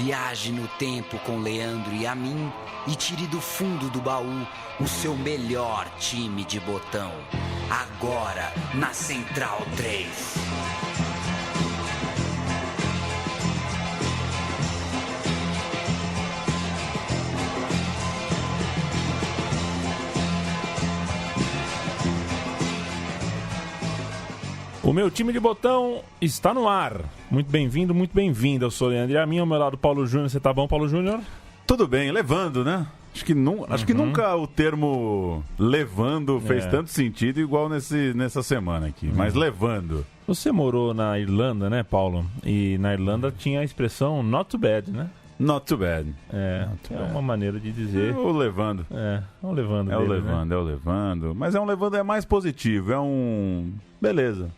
Viaje no tempo com Leandro e a mim e tire do fundo do baú o seu melhor time de botão. Agora na Central 3. O meu time de botão está no ar. Muito bem-vindo, muito bem-vinda. Eu sou o Leandro e a mim, ao meu lado, Paulo Júnior. Você tá bom, Paulo Júnior? Tudo bem, levando, né? Acho que nunca o termo levando fez tanto sentido igual nessa semana aqui. Mas levando. Você morou na Irlanda, né, Paulo? E na Irlanda tinha a expressão not too bad, né? Not too bad. É uma maneira de dizer. O levando. É o levando. É dele, o levando, né? É o levando. Mas é um levando mais positivo. É um... Beleza.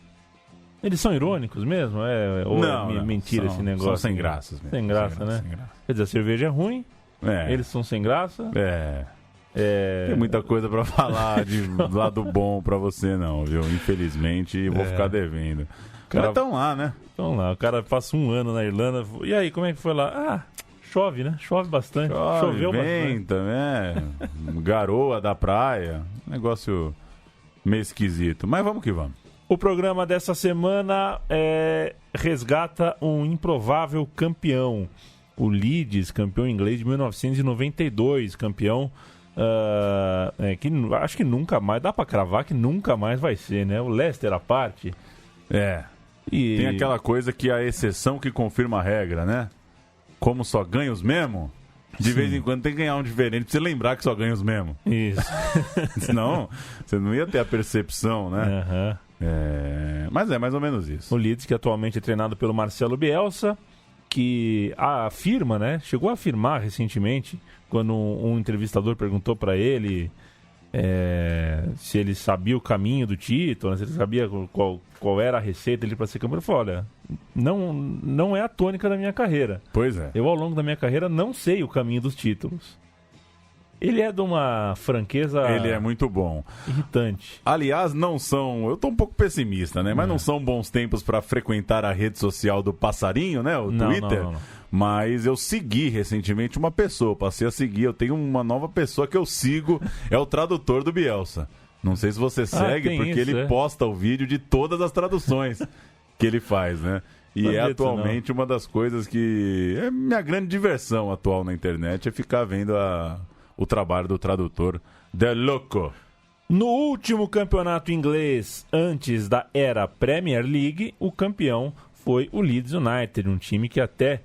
Eles são irônicos mesmo? Ou não, mentira esse negócio? São sem graças mesmo. Sem graça, né? Quer dizer, a cerveja é ruim, eles são sem graça. Tem muita coisa pra falar de lado bom pra você não, viu? Infelizmente, vou ficar devendo. Mas estão lá, né? Estão lá, o cara passa um ano na Irlanda. E aí, como é que foi lá? Chove, né? Chove bastante. Choveu venta, bastante. Garoa da praia. Negócio meio esquisito. Mas vamos que vamos. O programa dessa semana resgata um improvável campeão. O Leeds, campeão inglês de 1992, campeão que acho que nunca mais, dá pra cravar que nunca mais vai ser, né? O Leicester à parte. E tem aquela coisa que é a exceção que confirma a regra, né? Como só ganha os mesmos, de vez em quando tem que ganhar um diferente pra você lembrar que só ganha os mesmos. Isso. Senão, você não ia ter a percepção, né? Aham. Mas é mais ou menos isso. O Leeds, que atualmente é treinado pelo Marcelo Bielsa, que afirma, né? Chegou a afirmar recentemente, quando um entrevistador perguntou para ele se ele sabia o caminho do título, né, se ele sabia qual era a receita dele para ser campeão. Ele falou: olha, não é a tônica da minha carreira. Pois é. Eu, ao longo da minha carreira, não sei o caminho dos títulos. Ele é de uma franqueza... Ele é muito bom. Irritante. Aliás, não são... Eu tô um pouco pessimista, né? Mas não são bons tempos para frequentar a rede social do passarinho, né? O Twitter. Não. Mas eu segui recentemente uma pessoa. Passei a seguir. Eu tenho uma nova pessoa que eu sigo. É o tradutor do Bielsa. Não sei se você segue, porque ele posta o vídeo de todas as traduções que ele faz, né? E é atualmente uma das coisas que... É minha grande diversão atual na internet, é ficar vendo o trabalho do tradutor de louco. No último campeonato inglês, antes da era Premier League, o campeão foi o Leeds United, um time que até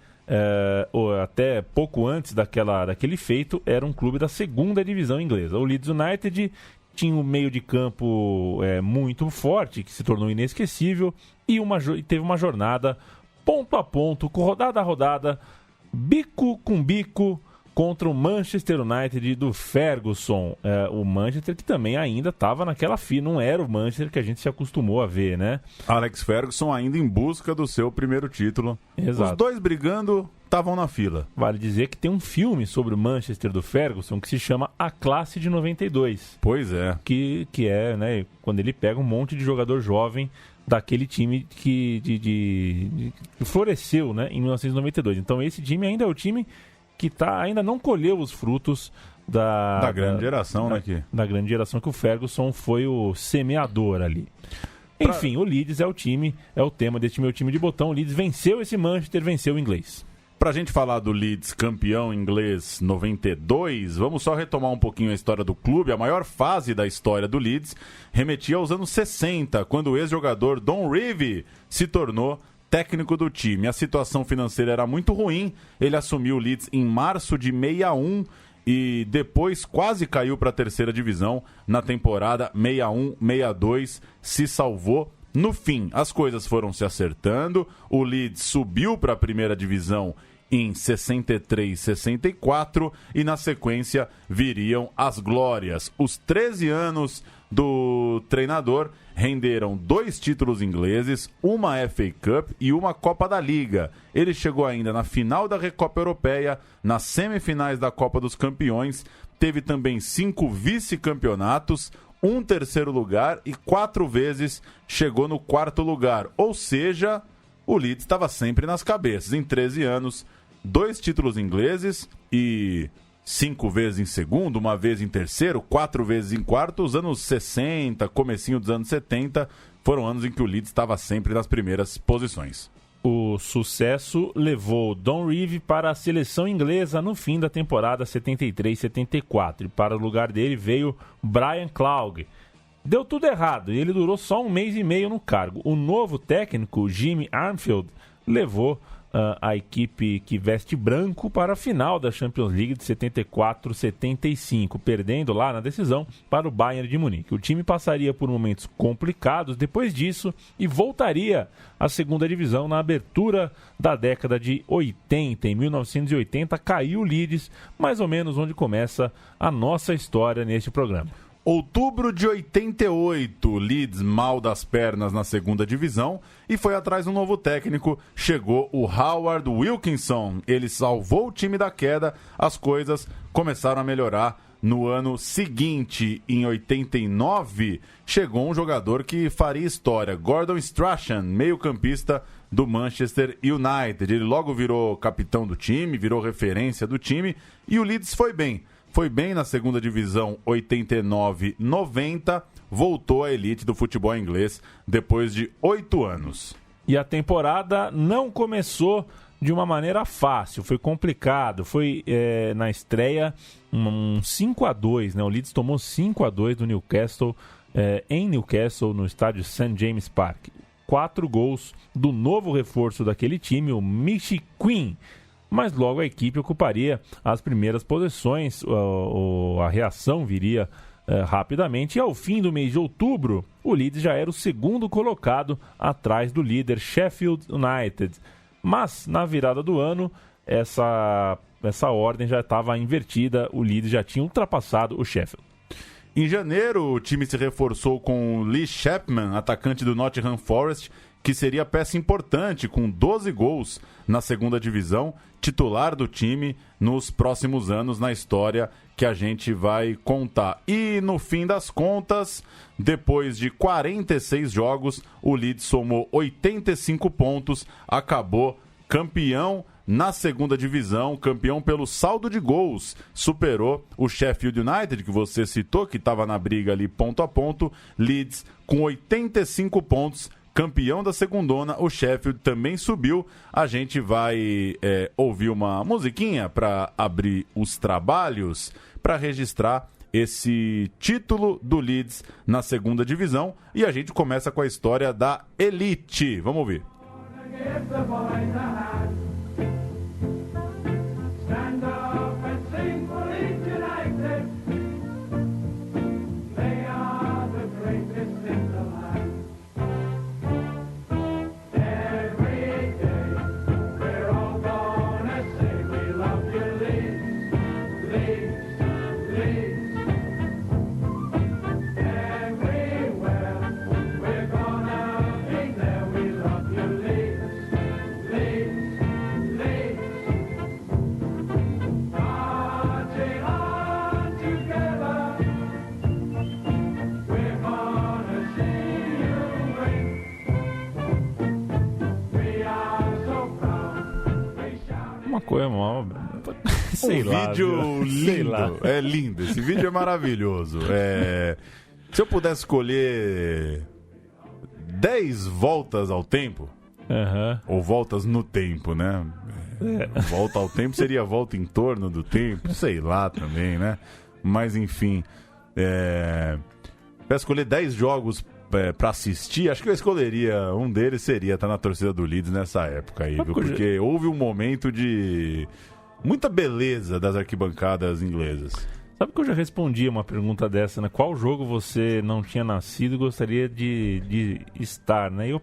pouco antes daquele feito era um clube da segunda divisão inglesa. O Leeds United tinha um meio de campo muito forte, que se tornou inesquecível, e teve uma jornada ponto a ponto, rodada a rodada, bico com bico, contra o Manchester United do Ferguson. O Manchester que também ainda estava naquela fila, não era o Manchester que a gente se acostumou a ver, né? Alex Ferguson ainda em busca do seu primeiro título. Exato. Os dois brigando, estavam na fila. Vale dizer que tem um filme sobre o Manchester do Ferguson que se chama A Classe de 92. Pois é. Que é, né, quando ele pega um monte de jogador jovem daquele time que floresceu, né, em 1992. Então esse time ainda é o time que ainda não colheu os frutos da grande geração, né? Da grande geração que o Ferguson foi o semeador ali. Enfim, o Leeds é o tema desse meu time de botão. O Leeds venceu esse Manchester, venceu o inglês. Pra gente falar do Leeds campeão inglês 92, vamos só retomar um pouquinho a história do clube. A maior fase da história do Leeds remetia aos anos 60, quando o ex-jogador Don Revie se tornou técnico do time. A situação financeira era muito ruim. Ele assumiu o Leeds em março de 61 e depois quase caiu para a terceira divisão na temporada 61-62. Se salvou. No fim, as coisas foram se acertando. O Leeds subiu para a primeira divisão em 63-64 e na sequência viriam as glórias. Os 13 anos do treinador renderam 2 títulos ingleses, uma FA Cup e uma Copa da Liga. Ele chegou ainda na final da Recopa Europeia, nas semifinais da Copa dos Campeões, teve também 5 vice-campeonatos, um terceiro lugar e 4 vezes chegou no 4º lugar. Ou seja, o Leeds estava sempre nas cabeças. Em 13 anos, 2 títulos ingleses e 5 vezes em segundo, 1 vez em terceiro, 4 vezes em quarto. Os anos 60, comecinho dos anos 70, foram anos em que o Leeds estava sempre nas primeiras posições. O sucesso levou Don Revie para a seleção inglesa no fim da temporada 73-74. E para o lugar dele veio Brian Clough. Deu tudo errado e ele durou só 1 mês e meio no cargo. O novo técnico, Jimmy Armfield, levou a equipe que veste branco para a final da Champions League de 74-75, perdendo lá na decisão para o Bayern de Munique. O time passaria por momentos complicados depois disso e voltaria à segunda divisão na abertura da década de 80. Em 1980 caiu o Leeds, mais ou menos onde começa a nossa história neste programa. Outubro de 88, Leeds mal das pernas na segunda divisão e foi atrás de um novo técnico. Chegou o Howard Wilkinson. Ele salvou o time da queda. As coisas começaram a melhorar no ano seguinte. Em 89, chegou um jogador que faria história. Gordon Strachan, meio-campista do Manchester United. Ele logo virou capitão do time, virou referência do time e o Leeds foi bem. Foi bem na segunda divisão 89-90, voltou à elite do futebol inglês depois de 8 anos. E a temporada não começou de uma maneira fácil, foi complicado. Foi na estreia um 5-2, né? O Leeds tomou 5-2 do Newcastle, em Newcastle, no estádio St. James Park. 4 gols do novo reforço daquele time, o Michi Quinn. Mas logo a equipe ocuparia as primeiras posições, a reação viria rapidamente. E ao fim do mês de outubro, o Leeds já era o segundo colocado atrás do líder Sheffield United. Mas na virada do ano, essa ordem já estava invertida, o Leeds já tinha ultrapassado o Sheffield. Em janeiro, o time se reforçou com Lee Chapman, atacante do Nottingham Forest, que seria peça importante, com 12 gols na segunda divisão, titular do time nos próximos anos na história que a gente vai contar. E no fim das contas, depois de 46 jogos, o Leeds somou 85 pontos, acabou campeão na segunda divisão, campeão pelo saldo de gols, superou o Sheffield United, que você citou, que estava na briga ali ponto a ponto. Leeds com 85 pontos, campeão da segundona. O Sheffield também subiu. A gente vai ouvir uma musiquinha para abrir os trabalhos, para registrar esse título do Leeds na segunda divisão. E a gente começa com a história da Elite. Vamos ouvir. Sei lá, vídeo lindo. É lindo. Esse vídeo é maravilhoso. Se eu pudesse escolher 10 voltas ao tempo, ou voltas no tempo, né? Volta ao tempo seria volta em torno do tempo, sei lá também, né? Mas enfim, para escolher 10 jogos pra assistir, acho que eu escolheria um deles, seria estar na torcida do Leeds nessa época aí, viu? Porque houve um momento de muita beleza das arquibancadas inglesas. Sabe que eu já respondi uma pergunta dessa, né? Qual jogo você não tinha nascido e gostaria de estar, né? Eu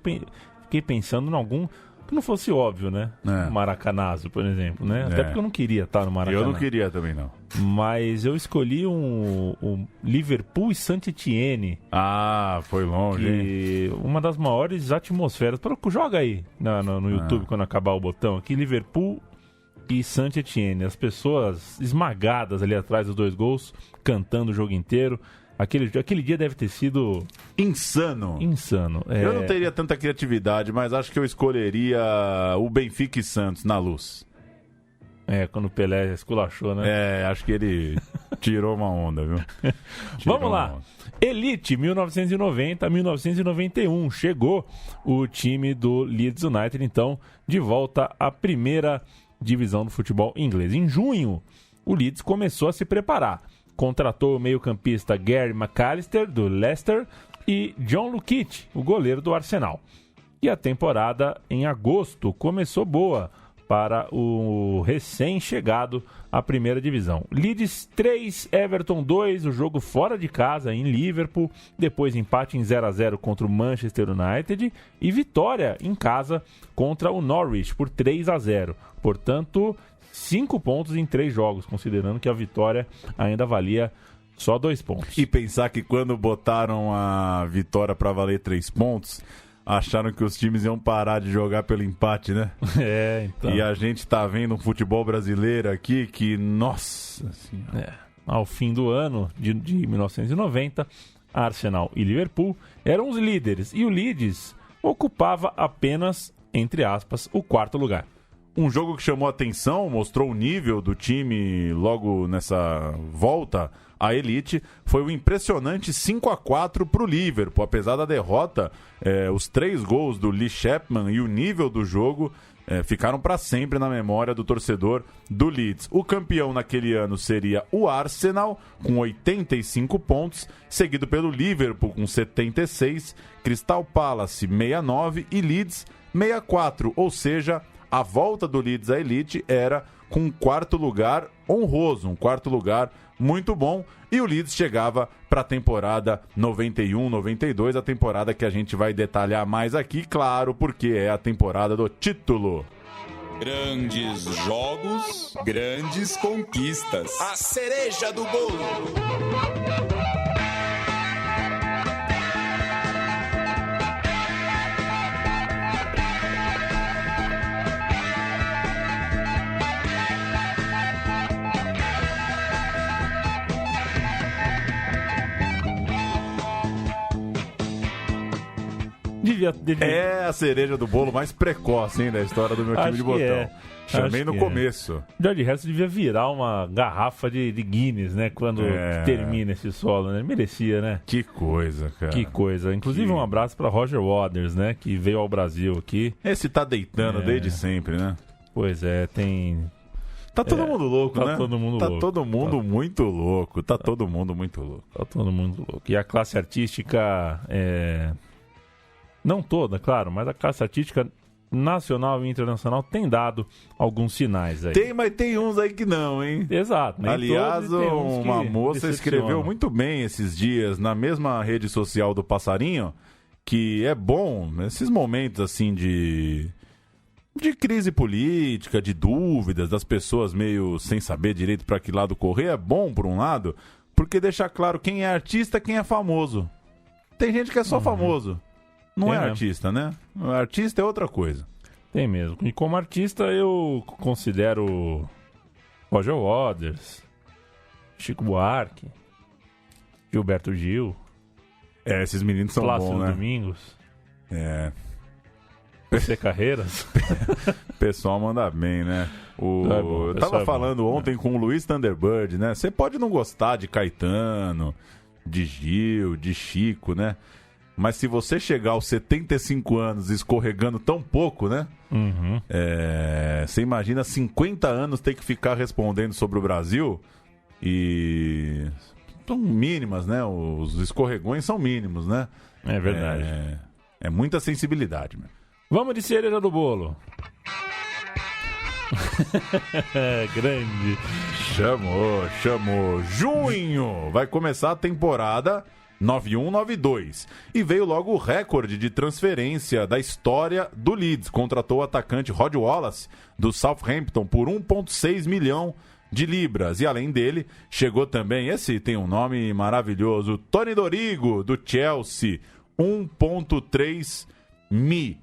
fiquei pensando em algum que não fosse óbvio, né? Maracanazo, por exemplo, né? Até porque eu não queria estar no Maracanã. Eu não queria também, não. Mas eu escolhi um Liverpool e Saint-Étienne. Ah, foi longe, hein? Uma das maiores atmosferas. Joga aí no YouTube quando acabar o botão aqui, Liverpool e Saint-Étienne. As pessoas esmagadas ali atrás dos 2 gols, cantando o jogo inteiro. Aquele dia deve ter sido insano. Eu não teria tanta criatividade, mas acho que eu escolheria o Benfica e Santos na Luz. Quando o Pelé esculachou, né? Acho que ele tirou uma onda, viu? Vamos lá. Elite, 1990 a 1991. Chegou o time do Leeds United, então, de volta à primeira divisão do futebol inglês. Em junho, o Leeds começou a se preparar. Contratou o meio-campista Gary McAllister, do Leicester, e John Lukic, o goleiro do Arsenal. E a temporada, em agosto, começou boa para o recém-chegado à primeira divisão. Leeds 3, Everton 2, o jogo fora de casa em Liverpool, depois empate em 0-0 contra o Manchester United e vitória em casa contra o Norwich por 3-0. Portanto, 5 pontos em 3 jogos, considerando que a vitória ainda valia só 2 pontos. E pensar que quando botaram a vitória para valer 3 pontos, acharam que os times iam parar de jogar pelo empate, né? Então. E a gente tá vendo um futebol brasileiro aqui que, nossa senhora. Ao fim do ano de 1990, Arsenal e Liverpool eram os líderes e o Leeds ocupava apenas, entre aspas, o 4º lugar. Um jogo que chamou a atenção, mostrou o nível do time logo nessa volta à elite, foi o impressionante 5-4 para o Liverpool. Apesar da derrota, os 3 gols do Lee Chapman e o nível do jogo ficaram para sempre na memória do torcedor do Leeds. O campeão naquele ano seria o Arsenal, com 85 pontos, seguido pelo Liverpool com 76, Crystal Palace 69 e Leeds 64, ou seja, a volta do Leeds à elite era com um 4º lugar honroso, um 4º lugar muito bom, e o Leeds chegava para a temporada 91-92, a temporada que a gente vai detalhar mais aqui, claro, porque é a temporada do título. Grandes jogos, grandes conquistas. A cereja do bolo. É a cereja do bolo mais precoce, hein, da história do meu time de botão. Chamei no começo. Já de resto, devia virar uma garrafa de Guinness, né? Quando termina esse solo, né? Merecia, né? Que coisa, cara. Que coisa. Inclusive, um abraço para Roger Waters, né? Que veio ao Brasil aqui. Esse tá deitando desde sempre, né? Pois é, tem... Tá todo mundo louco, né? Tá todo mundo tá louco. Todo mundo muito louco. Tá todo mundo muito louco. Tá todo mundo louco. E a classe artística... Não toda, claro, mas a classe artística nacional e internacional tem dado alguns sinais aí. Mas tem uns aí que não, hein? Exato. Aliás, uma moça escreveu muito bem esses dias na mesma rede social do Passarinho, que é bom, esses momentos assim de crise política, de dúvidas, das pessoas meio sem saber direito para que lado correr, é bom por um lado, porque deixa claro quem é artista, quem é famoso. Tem gente que é só famoso. Não é artista, né? Artista é outra coisa. Tem mesmo. E como artista, eu considero Roger Waters, Chico Buarque, Gilberto Gil. Esses meninos são Plácido bons, né? Domingos. José Carreiras. O pessoal manda bem, né? Eu tava falando ontem com o Luiz Thunderbird, né? Você pode não gostar de Caetano, de Gil, de Chico, né? Mas se você chegar aos 75 anos escorregando tão pouco, né? Uhum. Você imagina 50 anos ter que ficar respondendo sobre o Brasil e... São mínimas, né? Os escorregões são mínimos, né? É verdade. É muita sensibilidade, meu. Vamos de cereja do bolo. Grande. Chamou. Junho! Vai começar a temporada 91-92. E veio logo o recorde de transferência da história do Leeds. Contratou o atacante Rod Wallace, do Southampton, por 1,6 milhão de libras. E além dele, chegou também, esse tem um nome maravilhoso, Tony Dorigo, do Chelsea, 1,3 mi.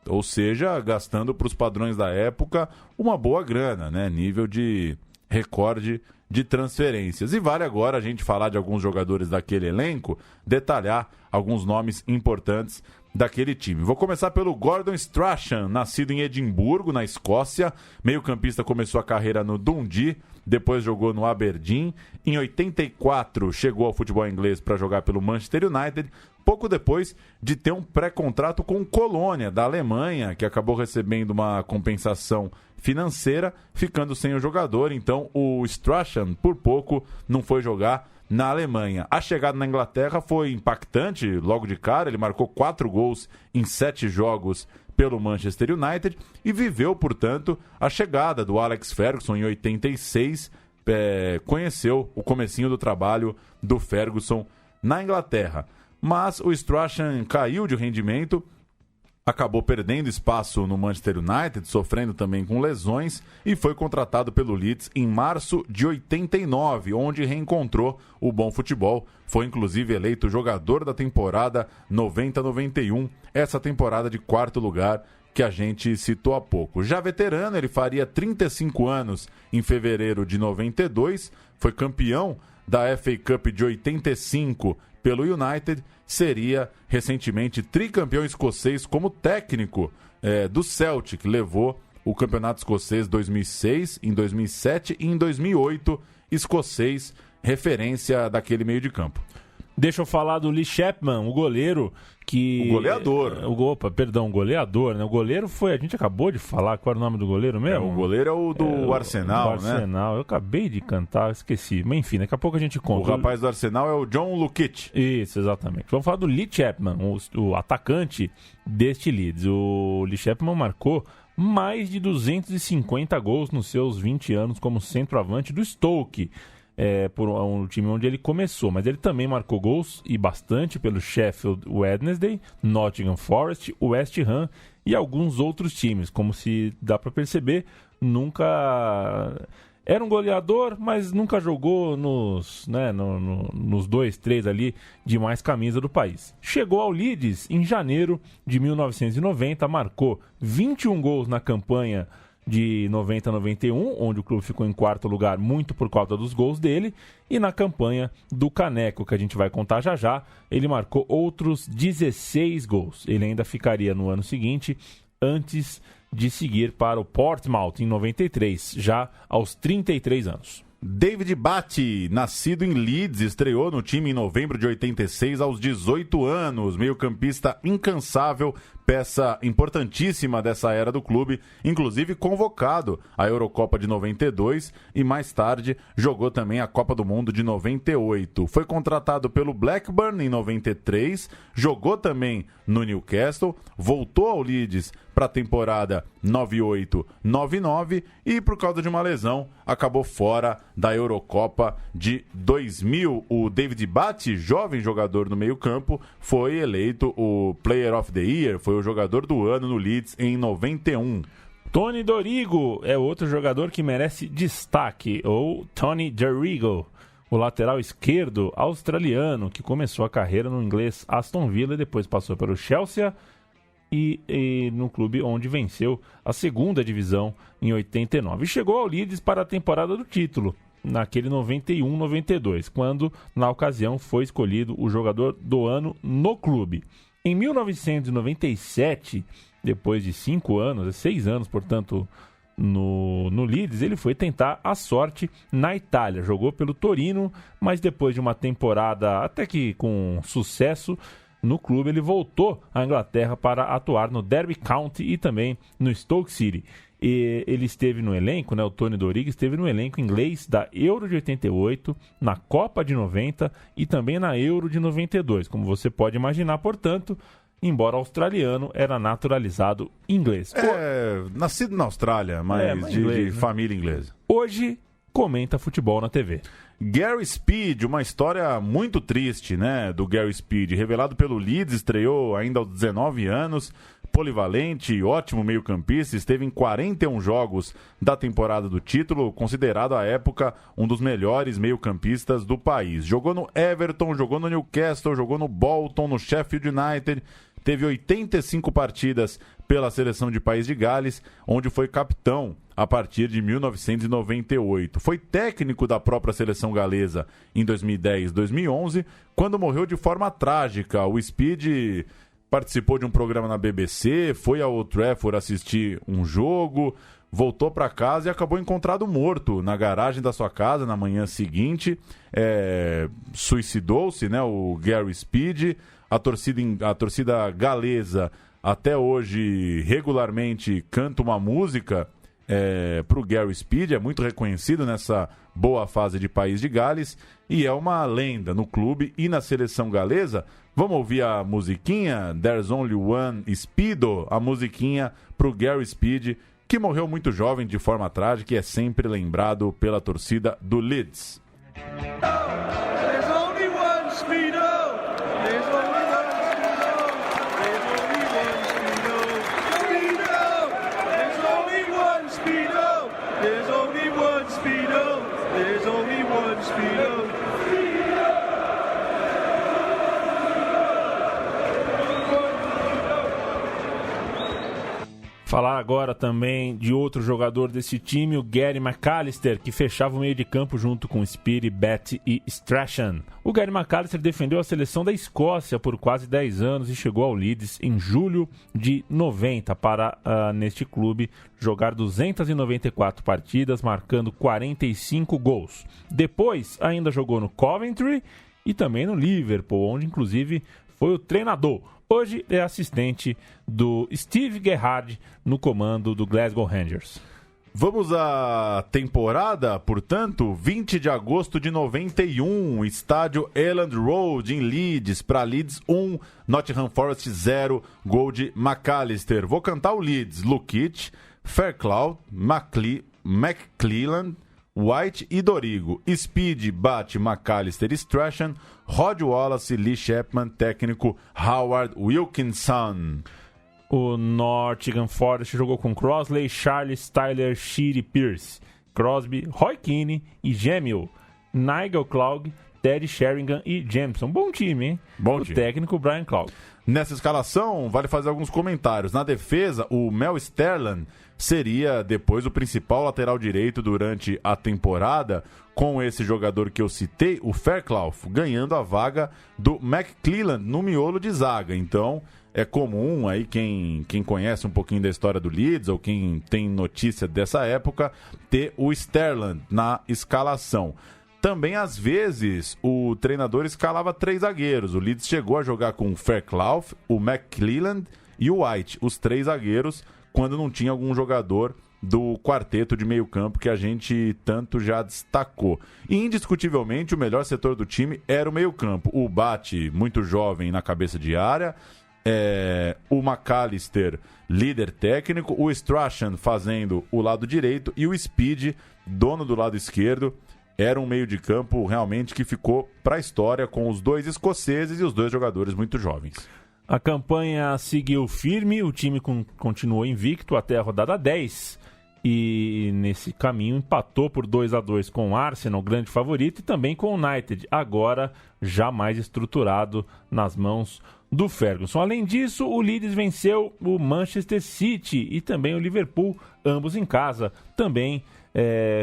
Ou seja, gastando para os padrões da época uma boa grana, né? Nível de recorde de transferências. E vale agora a gente falar de alguns jogadores daquele elenco, detalhar alguns nomes importantes daquele time. Vou começar pelo Gordon Strachan, nascido em Edimburgo, na Escócia. Meio-campista, começou a carreira no Dundee, depois jogou no Aberdeen. Em 84 chegou ao futebol inglês para jogar pelo Manchester United, pouco depois de ter um pré-contrato com o Colônia, da Alemanha, que acabou recebendo uma compensação financeira, ficando sem o jogador. Então o Strachan, por pouco, não foi jogar na Alemanha. A chegada na Inglaterra foi impactante logo de cara. Ele marcou 4 gols em 7 jogos pelo Manchester United e viveu, portanto, a chegada do Alex Ferguson em 86. Conheceu o comecinho do trabalho do Ferguson na Inglaterra. Mas o Strachan caiu de rendimento, acabou perdendo espaço no Manchester United, sofrendo também com lesões, e foi contratado pelo Leeds em março de 89, onde reencontrou o bom futebol. Foi inclusive eleito jogador da temporada 90-91, essa temporada de 4º lugar que a gente citou há pouco. Já veterano, ele faria 35 anos em fevereiro de 92, foi campeão da FA Cup de 85 pelo United, seria recentemente tricampeão escocês como técnico do Celtic, levou o campeonato escocês 2006, em 2007 e em 2008, escocês, referência daquele meio de campo. Deixa eu falar do Lee Chapman, o goleiro que... O goleador. O goleador, né? O goleiro foi... A gente acabou de falar qual era o nome do goleiro mesmo? O goleiro é o do Arsenal, do Arsenal, né? Eu acabei de cantar, esqueci. Mas enfim, daqui a pouco a gente conta. O rapaz do Arsenal é o John Lukic. Isso, exatamente. Vamos falar do Lee Chapman, o atacante deste Leeds. O Lee Chapman marcou mais de 250 gols nos seus 20 anos como centroavante do Stoke. Por um time onde ele começou, mas ele também marcou gols e bastante pelo Sheffield Wednesday, Nottingham Forest, West Ham e alguns outros times. Como se dá para perceber, nunca era um goleador, mas nunca jogou nos 2, 3 ali de mais camisa do país. Chegou ao Leeds em janeiro de 1990, marcou 21 gols na campanha de 90-91, onde o clube ficou em 4º lugar muito por causa dos gols dele, e na campanha do Caneco, que a gente vai contar já já, ele marcou outros 16 gols. Ele ainda ficaria no ano seguinte, antes de seguir para o Portsmouth em 93, já aos 33 anos. David Batty, nascido em Leeds, estreou no time em novembro de 86 aos 18 anos, meio-campista incansável, peça importantíssima dessa era do clube, inclusive convocado à Eurocopa de 92 e mais tarde jogou também a Copa do Mundo de 98. Foi contratado pelo Blackburn em 93, jogou também no Newcastle, voltou ao Leeds para a temporada 98-99 e por causa de uma lesão acabou fora da Eurocopa de 2000. O David Batty, jovem jogador no meio-campo, foi eleito o Player of the Year, foi o jogador do ano no Leeds em 91. Tony Dorigo é outro jogador que merece destaque, ou Tony Dorigo, o lateral esquerdo australiano que começou a carreira no inglês Aston Villa e depois passou pelo Chelsea e no clube onde venceu a 2ª divisão em 89. E chegou ao Leeds para a temporada do título, naquele 91-92, quando, na ocasião, foi escolhido o jogador do ano no clube. Em 1997, depois de 5 anos, 6 anos, portanto, no Leeds, ele foi tentar a sorte na Itália. Jogou pelo Torino, mas depois de uma temporada até que com sucesso no clube, ele voltou à Inglaterra para atuar no Derby County e também no Stoke City. E ele esteve no elenco, né, o Tony Dorigo esteve no elenco inglês da Euro de 88, na Copa de 90 e também na Euro de 92. Como você pode imaginar, portanto, embora australiano, era naturalizado inglês. Nascido na Austrália, mas de família inglesa. Hoje, comenta futebol na TV. Gary Speed, uma história muito triste, né, do Gary Speed, revelado pelo Leeds, estreou ainda aos 19 anos, polivalente, ótimo meio-campista, esteve em 41 jogos da temporada do título, considerado à época um dos melhores meio-campistas do país. Jogou no Everton, jogou no Newcastle, jogou no Bolton, no Sheffield United, teve 85 partidas pela seleção de País de Gales, onde foi capitão a partir de 1998. Foi técnico da própria seleção galesa em 2010 e 2011, quando morreu de forma trágica. O Speed participou de um programa na BBC, foi ao Old Trafford assistir um jogo, voltou para casa e acabou encontrado morto na garagem da sua casa na manhã seguinte. Suicidou-se, né, o Gary Speed. A torcida galesa até hoje regularmente canta uma música para o Gary Speed, é muito reconhecido nessa boa fase de País de Gales e é uma lenda no clube e na seleção galesa. Vamos ouvir a musiquinha There's Only One Speedo, a musiquinha para o Gary Speed, que morreu muito jovem de forma trágica e é sempre lembrado pela torcida do Leeds. There's only one Speedo. There's only one Speedo. There's only one Speedo. There's only one Speedo. There's only one Speedo. Falar agora também de outro jogador desse time, o Gary McAllister, que fechava o meio de campo junto com Speedy, Batty e Strachan. O Gary McAllister defendeu a seleção da Escócia por quase 10 anos e chegou ao Leeds em julho de 90 para, neste clube, jogar 294 partidas, marcando 45 gols. Depois, ainda jogou no Coventry e também no Liverpool, onde inclusive foi o treinador. Hoje é assistente do Steve Gerrard no comando do Glasgow Rangers. Vamos à temporada, portanto, 20 de agosto de 91, estádio Elland Road em Leeds, para Leeds 1, Nottingham Forest 0, gol de McAllister. Vou cantar o Leeds: Lukic, Fairclough, McClelland, White e Dorigo, Speed, Batty, McAllister, Strachan, Rod Wallace, Lee Chapman, técnico Howard Wilkinson. O Nottingham Forest jogou com Crossley, Charles, Tyler, Sheedy, Pierce, Crosby, Roy Keane e Gemmill, Nigel Clough, Teddy Sheringham e Jameson. Bom time, hein? Bom time. Técnico Brian Clough. Nessa escalação, vale fazer alguns comentários. Na defesa, o Mel Sterland seria depois o principal lateral direito durante a temporada, com esse jogador que eu citei, o Fairclough, ganhando a vaga do McClelland no miolo de zaga. Então, é comum aí quem conhece um pouquinho da história do Leeds ou quem tem notícia dessa época, ter o Sterland na escalação. Também, às vezes, o treinador escalava 3 zagueiros. O Leeds chegou a jogar com o Fairclough, o McClelland e o White, os 3 zagueiros, quando não tinha algum jogador do quarteto de meio campo que a gente tanto já destacou. E, indiscutivelmente, o melhor setor do time era o meio campo. O Batty, muito jovem, na cabeça de área, o McAllister, líder técnico, o Strachan fazendo o lado direito e o Speed, dono do lado esquerdo. Era um meio de campo realmente que ficou para a história, com os 2 escoceses e os 2 jogadores muito jovens. A campanha seguiu firme, o time continuou invicto até a rodada 10 e nesse caminho empatou por 2-2 com o Arsenal, grande favorito, e também com o United, agora já mais estruturado nas mãos do Ferguson. Além disso, o Leeds venceu o Manchester City e também o Liverpool, ambos em casa, também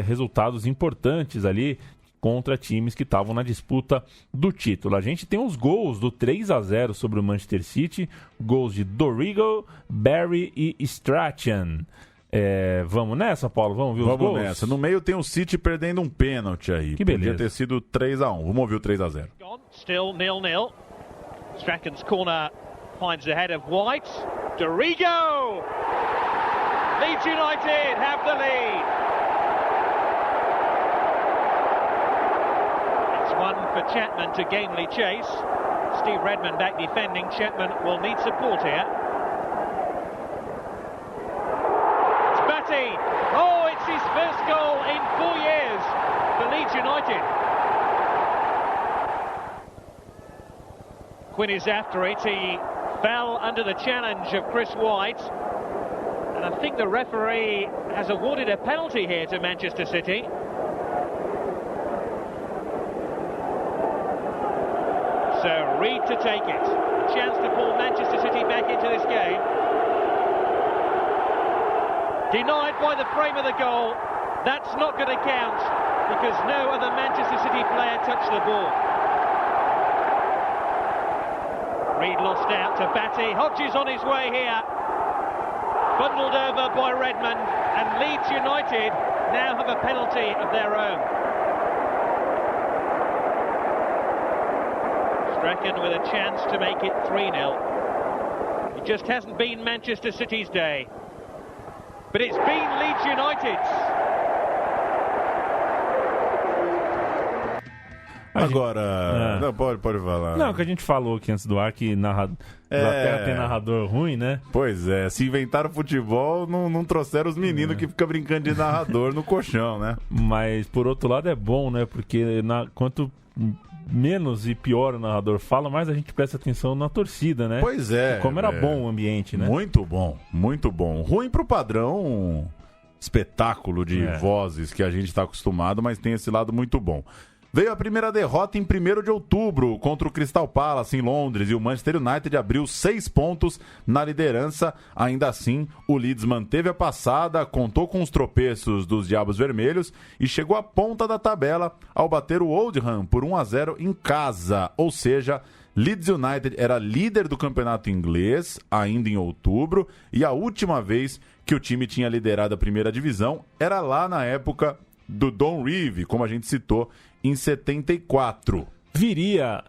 resultados importantes ali contra times que estavam na disputa do título. A gente tem os gols do 3-0 sobre o Manchester City, gols de Dorigo, Barry e Strachan. Vamos nessa, Paulo? Vamos ver os gols? Vamos nessa. No meio tem o City perdendo um pênalti aí. Que beleza. Podia ter sido 3-1. Vamos ouvir o 3-0. Still 0-0. Strachan's corner finds the head of White. Dorigo! Leeds United have the lead. One for Chapman to gamely chase. Steve Redmond back defending. Chapman will need support here. It's Batty. Oh, it's his first goal in 4 years for Leeds United. Quinn is after it. He fell under the challenge of Chris White. And I think the referee has awarded a penalty here to Manchester City. So Reed to take it. A chance to pull Manchester City back into this game. Denied by the frame of the goal. That's not going to count because no other Manchester City player touched the ball. Reed lost out to Batty. Hodges on his way here. Bundled over by Redmond, and Leeds United now have a penalty of their own. Strachan with a chance to make it 3-0. It just hasn't been Manchester City's day, but it's been Leeds United's. Agora, não, pode falar. Não, que a gente falou aqui antes do ar que Inglaterra tem narrador ruim, né? Pois é, se inventaram futebol, não trouxeram os meninos que ficam brincando de narrador no colchão, né? Mas, por outro lado, é bom, né? Porque quanto menos e pior o narrador fala, mais a gente presta atenção na torcida, né? Pois é. E como era bom o ambiente, né? Muito bom, muito bom. Ruim pro padrão espetáculo de vozes que a gente está acostumado, mas tem esse lado muito bom. Veio a primeira derrota em 1º de outubro contra o Crystal Palace em Londres e o Manchester United abriu 6 pontos na liderança. Ainda assim, o Leeds manteve a passada, contou com os tropeços dos Diabos Vermelhos e chegou à ponta da tabela ao bater o Oldham por 1-0 em casa. Ou seja, Leeds United era líder do campeonato inglês ainda em outubro e a última vez que o time tinha liderado a primeira divisão era lá na época do Don Revie, como a gente citou, em 74. Viria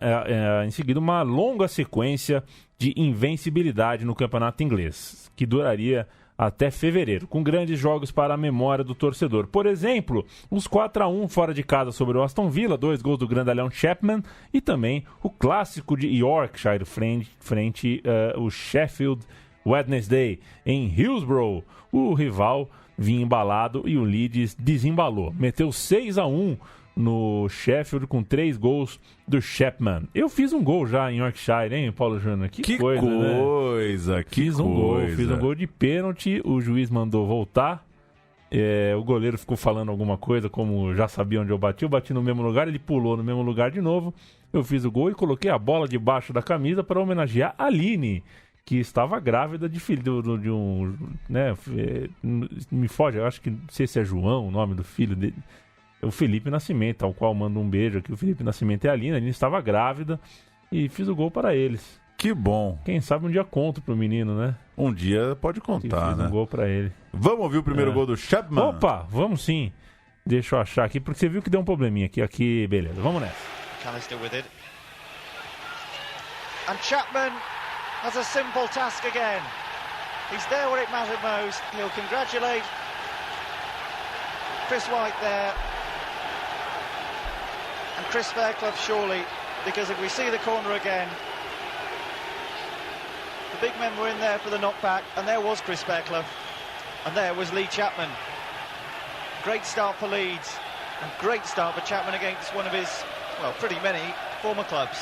em seguida uma longa sequência de invencibilidade no campeonato inglês, que duraria até fevereiro, com grandes jogos para a memória do torcedor. Por exemplo, os 4-1 fora de casa sobre o Aston Villa, 2 gols do grandalhão Chapman, e também o clássico de Yorkshire frente o Sheffield Wednesday em Hillsborough. O rival vinha embalado e o Leeds desembalou. Meteu 6-1 no Sheffield com 3 gols do Chapman. Eu fiz um gol já em Yorkshire, hein, Paulo Júnior? Que coisa, né? Fiz um gol de pênalti, o juiz mandou voltar, o goleiro ficou falando alguma coisa, como já sabia onde eu bati no mesmo lugar, ele pulou no mesmo lugar de novo, eu fiz o gol e coloquei a bola debaixo da camisa para homenagear a Aline, que estava grávida de filho de um, né, me foge, eu acho que, não sei se é João o nome do filho dele, o Felipe Nascimento, ao qual mando um beijo aqui. O Felipe Nascimento e a Aline estava grávida e fiz o gol para eles. Que bom. Quem sabe um dia conto pro menino, né? Um dia pode contar, fiz um gol para ele. Vamos ouvir o primeiro gol do Chapman? Opa, vamos sim. Deixa eu achar aqui, porque você viu que deu um probleminha aqui, beleza, vamos nessa. McAllister with it. And Chapman has a simple task again. He's there where it mattered most. He'll congratulate Chris White there. And Chris Fairclough surely, because if we see the corner again, the big men were in there for the knockback, and there was Chris Fairclough, and there was Lee Chapman. Great start for Leeds, and great start for Chapman against one of his, well, pretty many former clubs.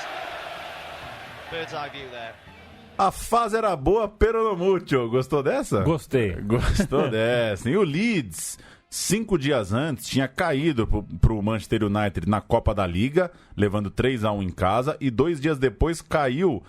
Bird's eye view there. A fase era boa, pero no mucho. Gostou dessa? Gostei. Gostou dessa. E o Leeds, 5 dias antes, tinha caído pro Manchester United na Copa da Liga, levando 3-1 em casa, e 2 dias depois caiu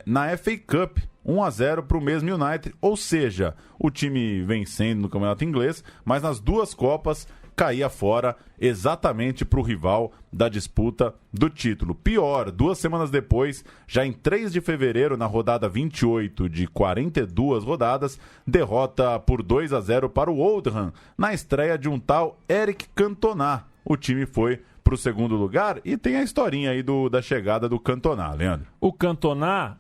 na FA Cup, 1-0 pro mesmo United. Ou seja, o time vencendo no campeonato inglês, mas nas 2 Copas caía fora exatamente para o rival da disputa do título. Pior, 2 semanas depois, já em 3 de fevereiro, na rodada 28 de 42 rodadas, derrota por 2-0 para o Oldham, na estreia de um tal Eric Cantona. O time foi para o segundo lugar e tem a historinha aí da chegada do Cantona, Leandro. O Cantona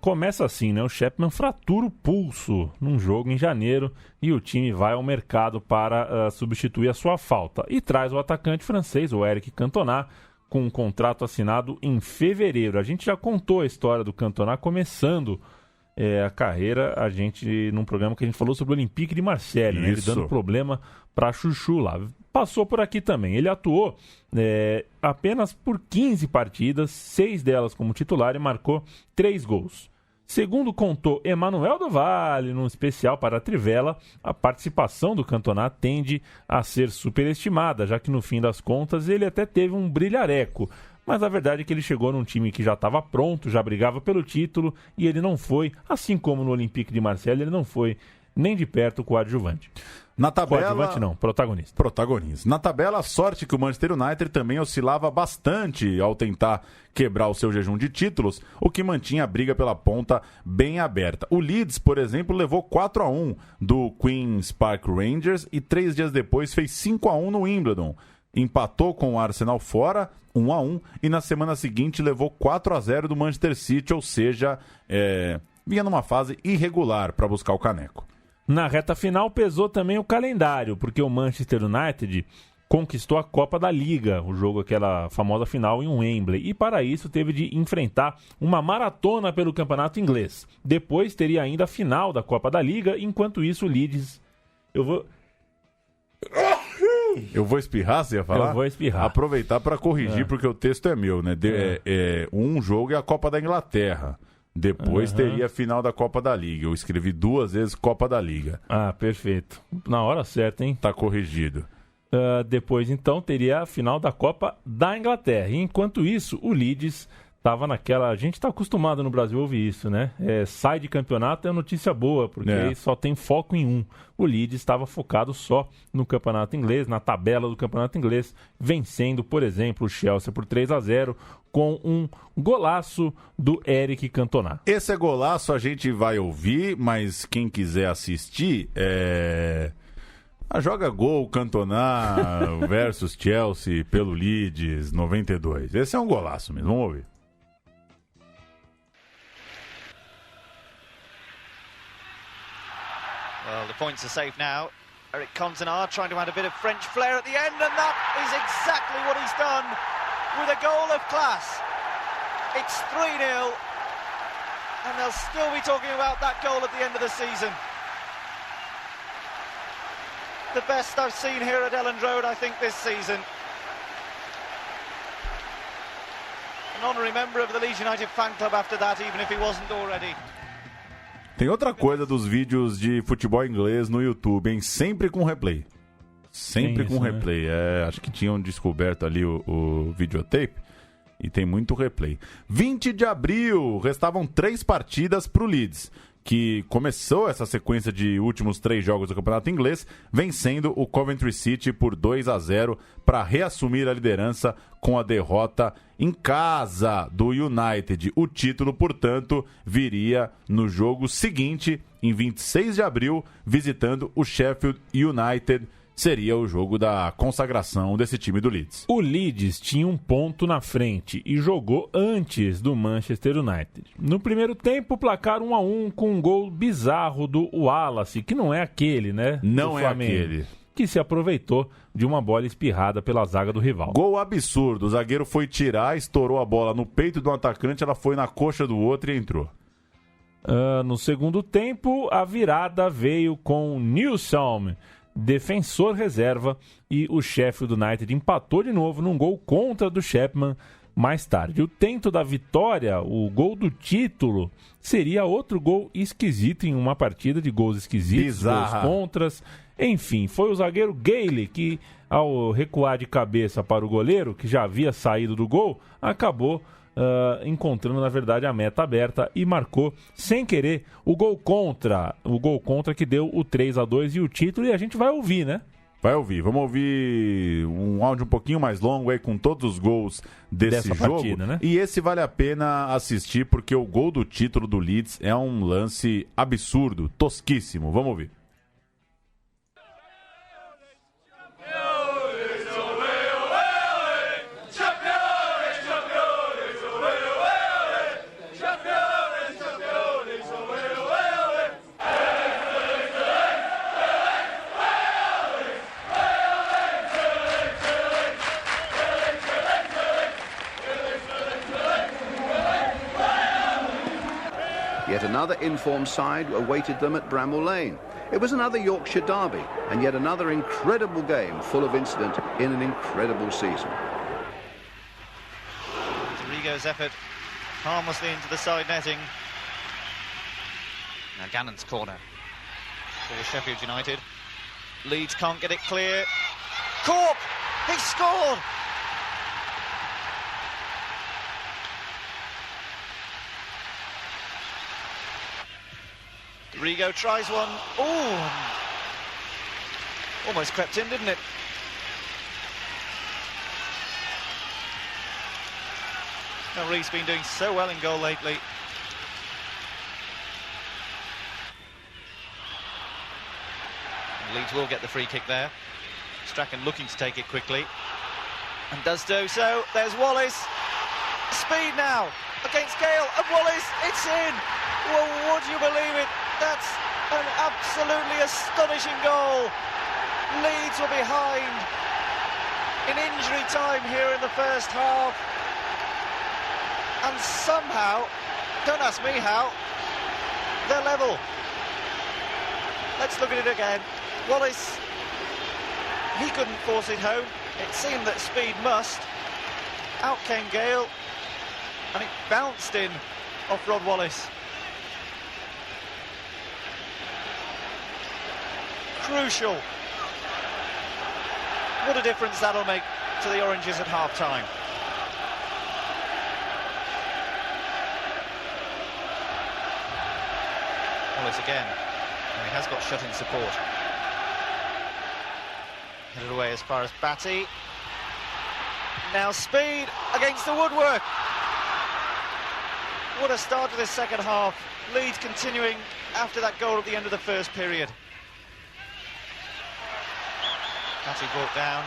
começa assim, né? O Chapman fratura o pulso num jogo em janeiro e o time vai ao mercado para substituir a sua falta. E traz o atacante francês, o Eric Cantona, com um contrato assinado em fevereiro. A gente já contou a história do Cantona começando a carreira, num programa que a gente falou sobre o Olympique de Marseille, né? Ele dando problema para Chuchu lá. Passou por aqui também. Ele atuou apenas por 15 partidas, 6 delas como titular e marcou 3 gols. Segundo contou Emanuel do Valle, num especial para a Trivela, a participação do Cantona tende a ser superestimada, já que no fim das contas ele até teve um brilhareco. Mas a verdade é que ele chegou num time que já estava pronto, já brigava pelo título, e ele não foi, assim como no Olympique de Marseille, ele não foi nem de perto coadjuvante. Na tabela... Coadjuvante não, protagonista. Protagonista. Na tabela, a sorte que o Manchester United também oscilava bastante ao tentar quebrar o seu jejum de títulos, o que mantinha a briga pela ponta bem aberta. O Leeds, por exemplo, levou 4-1 do Queen's Park Rangers e 3 dias depois fez 5-1 no Wimbledon. Empatou com o Arsenal fora, 1-1, e na semana seguinte levou 4-0 do Manchester City, ou seja, vinha numa fase irregular para buscar o caneco. Na reta final pesou também o calendário, porque o Manchester United conquistou a Copa da Liga, o jogo, aquela famosa final em Wembley, e para isso teve de enfrentar uma maratona pelo campeonato inglês. Depois teria ainda a final da Copa da Liga, enquanto isso o Leeds... Eu vou espirrar, você ia falar? Eu vou espirrar. Aproveitar para corrigir, porque o texto é meu, né? Um jogo é a Copa da Inglaterra. Depois teria a final da Copa da Liga. Eu escrevi 2 vezes Copa da Liga. Ah, perfeito. Na hora certa, hein? Tá corrigido. Depois, então, teria a final da Copa da Inglaterra. E, enquanto isso, o Leeds estava naquela... A gente está acostumado no Brasil a ouvir isso, né? Sai de campeonato é notícia boa, porque aí só tem foco em um. O Leeds estava focado só no campeonato inglês, na tabela do campeonato inglês, vencendo, por exemplo, o Chelsea por 3-0, com um golaço do Eric Cantona. Esse golaço a gente vai ouvir, mas quem quiser assistir, joga gol Cantona versus Chelsea pelo Leeds 92. Esse é um golaço mesmo, vamos ouvir. Well, the points are safe now. Eric Cantona trying to add a bit of French flair at the end, and that is exactly what he's done with a goal of class. It's 3-0, and they'll still be talking about that goal at the end of the season. The best I've seen here at Elland Road, I think, this season. An honorary member of the Leeds United fan club after that, even if he wasn't already. Tem outra coisa dos vídeos de futebol inglês no YouTube, hein? Sempre com replay. Sempre com replay. Né? Acho que tinham descoberto ali o videotape e tem muito replay. 20 de abril, restavam 3 partidas para o Leeds, que começou essa sequência de últimos 3 jogos do campeonato inglês, vencendo o Coventry City por 2-0 para reassumir a liderança com a derrota em casa do United. O título, portanto, viria no jogo seguinte, em 26 de abril, visitando o Sheffield United. Seria o jogo da consagração desse time do Leeds. O Leeds tinha um ponto na frente e jogou antes do Manchester United. No primeiro tempo, placar 1-1 com um gol bizarro do Wallace, que não é aquele, né? Não é aquele. Que se aproveitou de uma bola espirrada pela zaga do rival. Gol absurdo. O zagueiro foi tirar, estourou a bola no peito do atacante, ela foi na coxa do outro e entrou. No segundo tempo, a virada veio com Newsom, defensor reserva, e o Sheffield United empatou de novo num gol contra do Chapman mais tarde. O tento da vitória, o gol do título, seria outro gol esquisito em uma partida de gols esquisitos, gols contras. Enfim, foi o zagueiro Gayle que, ao recuar de cabeça para o goleiro, que já havia saído do gol, acabou encontrando, na verdade, a meta aberta e marcou, sem querer, o gol contra que deu o 3-2 e o título, e a gente vai ouvir, né? Vai ouvir. Vamos ouvir um áudio um pouquinho mais longo aí, com todos os gols desse jogo. Partida, né? E esse vale a pena assistir, porque o gol do título do Leeds é um lance absurdo, tosquíssimo. Vamos ouvir. Yet another informed side awaited them at Bramall Lane. It was another Yorkshire derby, and yet another incredible game full of incident in an incredible season. Rigo's effort harmlessly into the side netting. Now Gannon's corner for Sheffield United. Leeds can't get it clear. Cork! He scored! Rigo tries one. Ooh! Almost crept in, didn't it? Now Reeve's been doing so well in goal lately. And Leeds will get the free kick there. Strachan looking to take it quickly. And does do so. There's Wallace. Speed now against Gale. And Wallace, it's in. Well, would you believe it? That's an absolutely astonishing goal. Leeds were behind in injury time here in the first half. And somehow, don't ask me how, they're level. Let's look at it again. Wallace, he couldn't force it home. It seemed that Speed must. Out came Gale, and it bounced in off Rod Wallace. Crucial. What a difference that'll make to the Oranges at half-time. Wallace again. And he has got shut-in support. Headed away as far as Batty. Now Speed against the woodwork. What a start to this second half. Leeds continuing after that goal at the end of the first period. Batty brought down.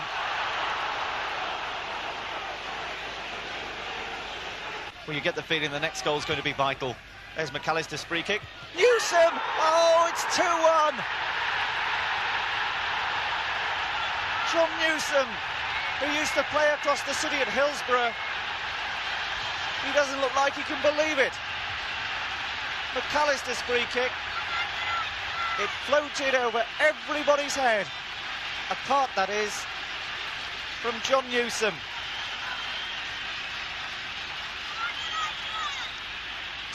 Well, you get the feeling the next goal is going to be vital. There's McAllister's free kick. Newsom! Oh, it's 2-1! John Newsom, who used to play across the city at Hillsborough. He doesn't look like he can believe it. McAllister's free kick. It floated over everybody's head. Apart, that is, from John Newsom.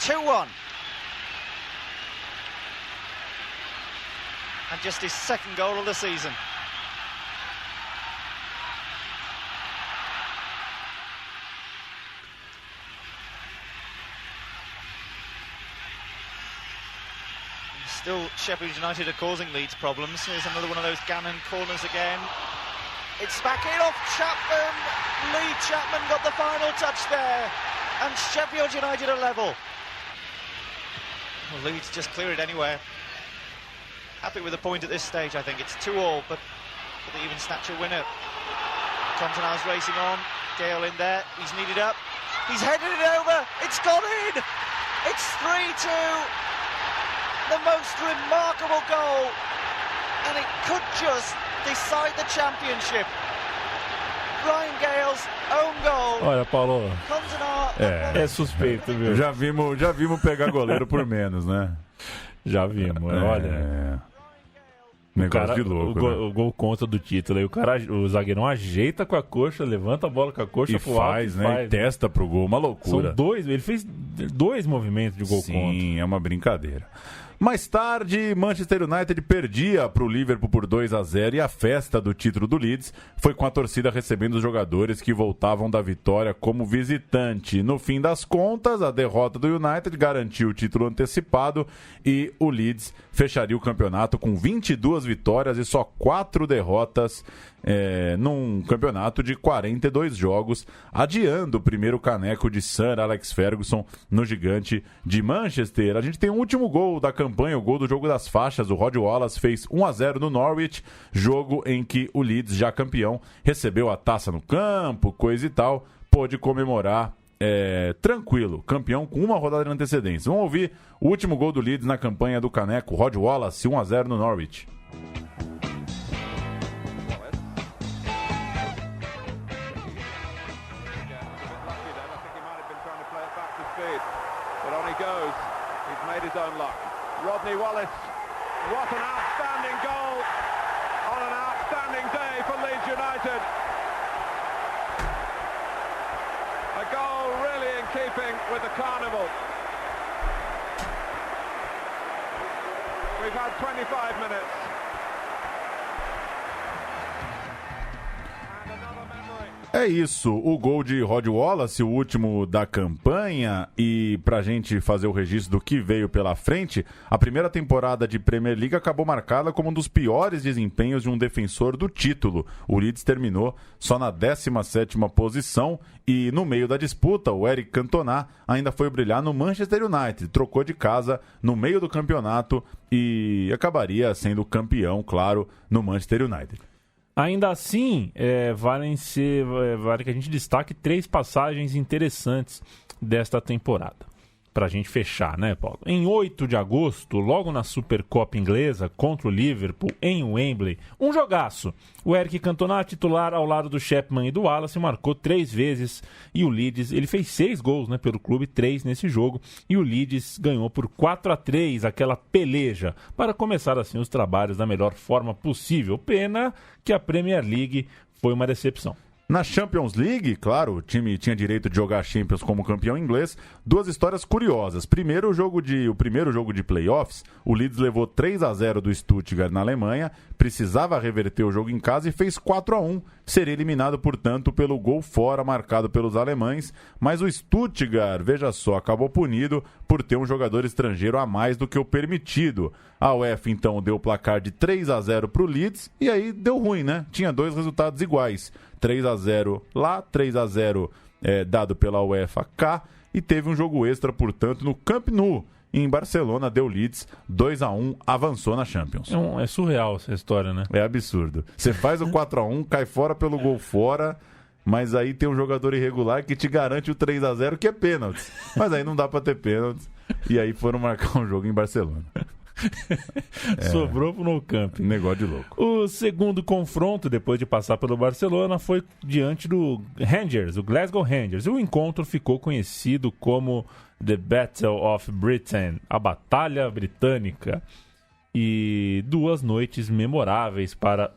2-1. And just his second goal of the season. Still, Sheffield United are causing Leeds problems. Here's another one of those Gannon corners again. It's back in off Chapman. Lee Chapman got the final touch there. And Sheffield United are level. Well, Leeds just clear it anywhere. Happy with the point at this stage, I think. It's 2-2, but for the even snatcher winner. Tontonal's racing on. Gale in there. He's needed up. He's headed it over. It's gone in. It's 3-2. The most remarkable goal, and it could just decide the championship. Ryan Gale's own goal. Olha, Paulo, Tontonal é suspeito, viu? Já vimos pegar goleiro por menos, né? Já vimos, olha. Negócio de louco, o gol contra do título. Aí o zagueirão ajeita com a coxa, levanta a bola com a coxa e pro alto, faz, né? E testa pro gol, uma loucura. São dois, ele fez 2 movimentos de gol contra. Sim, é uma brincadeira. Mais tarde, Manchester United perdia para o Liverpool por 2-0 e a festa do título do Leeds foi com a torcida recebendo os jogadores que voltavam da vitória como visitante. No fim das contas, a derrota do United garantiu o título antecipado e o Leeds fecharia o campeonato com 22 vitórias e só 4 derrotas num campeonato de 42 jogos, adiando o primeiro caneco de Sir Alex Ferguson no gigante de Manchester. A gente tem um último gol da campanha, o gol do jogo das faixas. O Rod Wallace fez 1-0 no Norwich, jogo em que o Leeds, já campeão, recebeu a taça no campo, coisa e tal, pôde comemorar tranquilo, campeão com uma rodada de antecedência. Vamos ouvir o último gol do Leeds na campanha do caneco. Rod Wallace, 1-0 no Norwich. Rodney Wallace, what an outstanding goal on an outstanding day for Leeds United. A goal really in keeping with the carnival. We've had 25 minutes. É isso, o gol de Rod Wallace, o último da campanha, e pra gente fazer o registro do que veio pela frente, a primeira temporada de Premier League acabou marcada como um dos piores desempenhos de um defensor do título. O Leeds terminou só na 17ª posição e no meio da disputa, o Eric Cantona ainda foi brilhar no Manchester United, trocou de casa no meio do campeonato e acabaria sendo campeão, claro, no Manchester United. Ainda assim, vale que a gente destaque 3 passagens interessantes desta temporada. Pra gente fechar, né, Paulo? Em 8 de agosto, logo na Supercopa Inglesa, contra o Liverpool, em Wembley, um jogaço. O Eric Cantona, titular ao lado do Chapman e do Wallace, marcou 3 vezes. E o Leeds, ele fez 6 gols, né, pelo clube, 3 nesse jogo. E o Leeds ganhou por 4-3, aquela peleja, para começar assim os trabalhos da melhor forma possível. Pena que a Premier League foi uma decepção. Na Champions League, claro, o time tinha direito de jogar a Champions como campeão inglês. 2 histórias curiosas. Primeiro, o primeiro jogo de playoffs, o Leeds levou 3-0 do Stuttgart na Alemanha, precisava reverter o jogo em casa e fez 4-1. Seria eliminado, portanto, pelo gol fora marcado pelos alemães. Mas o Stuttgart, veja só, acabou punido por ter um jogador estrangeiro a mais do que o permitido. A UEFA, então, deu o placar de 3-0 para o Leeds e aí deu ruim, né? Tinha 2 resultados iguais. 3-0 lá, 3-0 dado pela UEFA cá, e teve um jogo extra, portanto, no Camp Nou, em Barcelona, deu Leeds 2-1, avançou na Champions. É surreal essa história, né? É absurdo. Você faz o 4-1, cai fora pelo gol fora, mas aí tem um jogador irregular que te garante o 3-0, que é pênalti. Mas aí não dá pra ter pênalti, e aí foram marcar um jogo em Barcelona. Sobrou pro Nou Camp. Negócio de louco. O segundo confronto, depois de passar pelo Barcelona, foi diante do Rangers, o Glasgow Rangers. O encontro ficou conhecido como The Battle of Britain, a Batalha Britânica. E 2 noites memoráveis para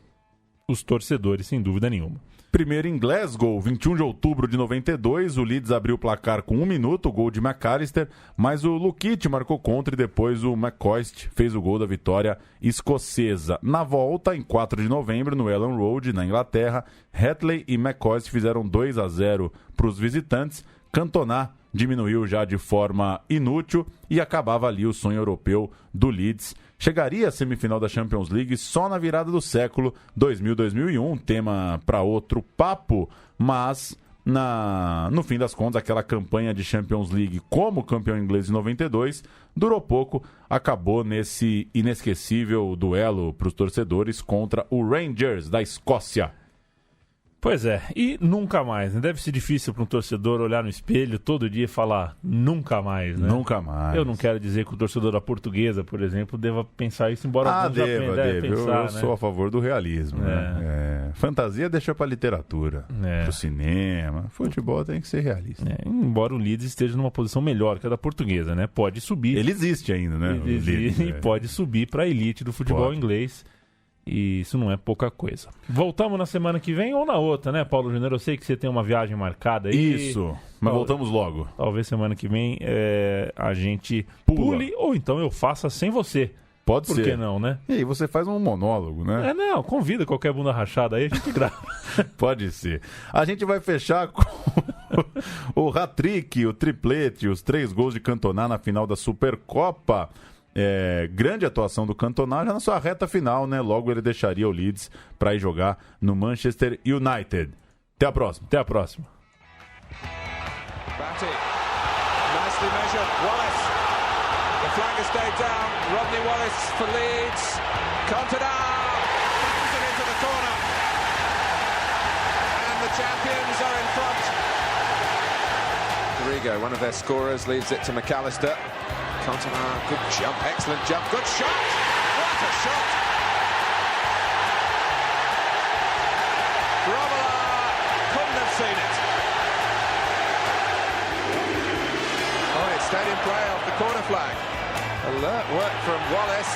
os torcedores, sem dúvida nenhuma. Primeiro em Glasgow, 21 de outubro de 92, o Leeds abriu o placar com 1 minuto, o gol de McAllister, mas o Lukic marcou contra e depois o McCoist fez o gol da vitória escocesa. Na volta, em 4 de novembro, no Elland Road, na Inglaterra, Hatley e McCoist fizeram 2-0 para os visitantes. Cantona diminuiu já de forma inútil e acabava ali o sonho europeu do Leeds. Chegaria à semifinal da Champions League só na virada do século 2000-2001, tema para outro papo, mas no fim das contas aquela campanha de Champions League como campeão inglês em 92 durou pouco, acabou nesse inesquecível duelo para os torcedores contra o Rangers da Escócia. Pois é, e nunca mais, né? Deve ser difícil para um torcedor olhar no espelho todo dia e falar nunca mais, né? Nunca mais. Eu não quero dizer que o torcedor da Portuguesa, por exemplo, deva pensar isso, embora alguns já deve pensar, eu né? sou a favor do realismo, né? Fantasia deixa para literatura, para o cinema, futebol tem que ser realista. Embora o Leeds esteja numa posição melhor que a da Portuguesa, né? Pode subir. Ele existe ainda, né? Ele existe, e pode subir para a elite do futebol inglês. E isso não é pouca coisa. Voltamos na semana que vem ou na outra, né, Paulo Júnior? Eu sei que você tem uma viagem marcada aí. Isso, mas voltamos logo. Talvez semana que vem a gente pule, ou então eu faça sem você. Pode ser. Por que não, né? E aí você faz um monólogo, né? Não, convida qualquer bunda rachada aí, a gente grava. Pode ser. A gente vai fechar com o hat-trick, o triplete, os 3 gols de Cantona na final da Supercopa. Grande atuação do Cantona já na sua reta final, né? Logo ele deixaria o Leeds para ir jogar no Manchester United. Até a próxima. Até a próxima. Batty. Nicely measured. Wallace. The flag has stayed down. Rodney Wallace for Leeds. Cantona. Bangs it into the corner. And the champions are in front. Rigo, one of their scorers, leaves it to McAllister. Cantona, good jump, excellent jump, good shot! What a shot! Grobbelaar couldn't have seen it. Oh, it stayed in play off the corner flag. Alert work from Wallace.